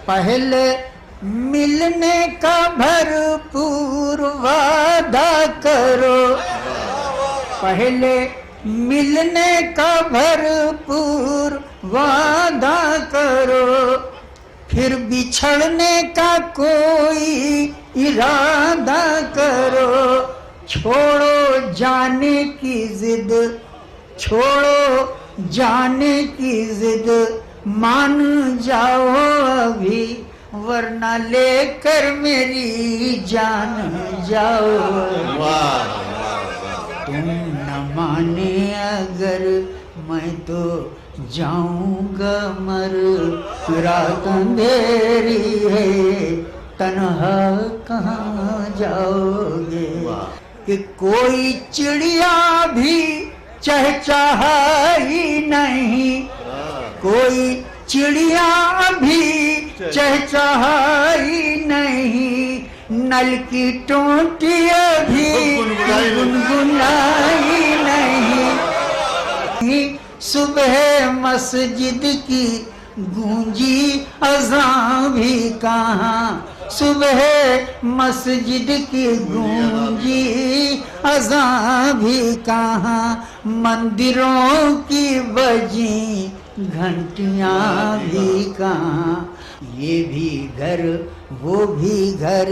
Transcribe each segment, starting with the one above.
पहले मिलने का भरपूर वादा करो, पहले मिलने का भरपूर वादा करो, फिर बिछड़ने का कोई इरादा करो। छोड़ो जाने की जिद, छोड़ो जाने की जिद, मान जाओ अभी वरना लेकर मेरी जान जाओ। तुम न माने अगर मैं तो जाऊंगा मर, रात अंधेरी है तन्हा कहाँ जाओगे। कि कोई चिड़िया भी चहचहाई नहीं, कोई चिड़िया भी चहचहाई नहीं, नल की टोंटिया भी गुनगुनाई नहीं। सुबह मस्जिद की गूंजी अज़ां भी कहाँ, सुबह मस्जिद की गूंजी अज़ां भी कहाँ, मंदिरों की बजी घंटियां भी कहाँ। ये भी घर वो भी घर,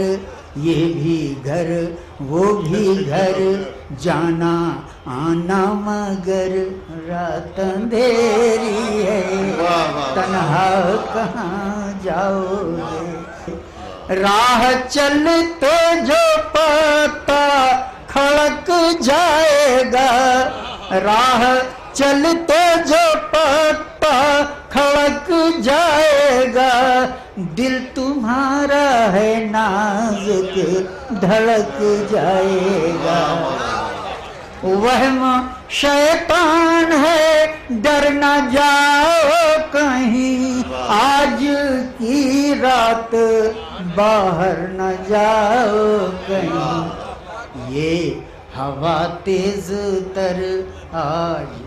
ये भी घर वो भी घर, जाना आना मगर रात अंधेरी है तन्हा कहाँ जाओगे। राह चलते जो पत्ता खड़क जाएगा, राह चलते जो पत्ता खड़क जाएगा, दिल तुम्हारा है नाजुक धड़क जाएगा। वहम शैतान है डर न जाओ कहीं, आज की रात बाहर न जाओ कहीं। ये हवा तेज तर आज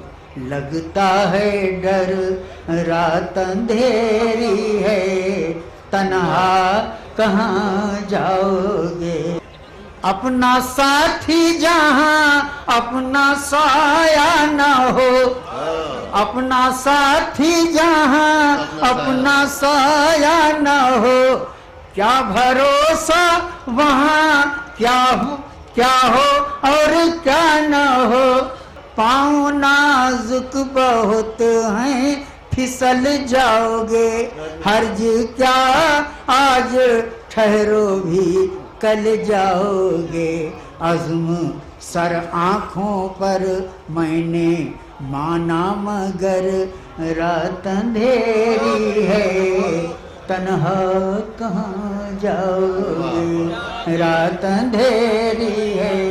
लगता है डर, रात अंधेरी है तन्हा कहाँ जाओगे। अपना साथी जहाँ अपना साया न हो, अपना साथी जहाँ अपना साया न हो, क्या भरोसा वहाँ क्या हो और क्या न हो। पाँव नाजुक बहुत हैं फिसल जाओगे, हर्ज क्या आज ठहरो भी कल जाओगे। अज़्म सर आँखों पर मैंने माना मगर रात अंधेरी है तन्हा कहाँ जाओगे, रात अंधेरी है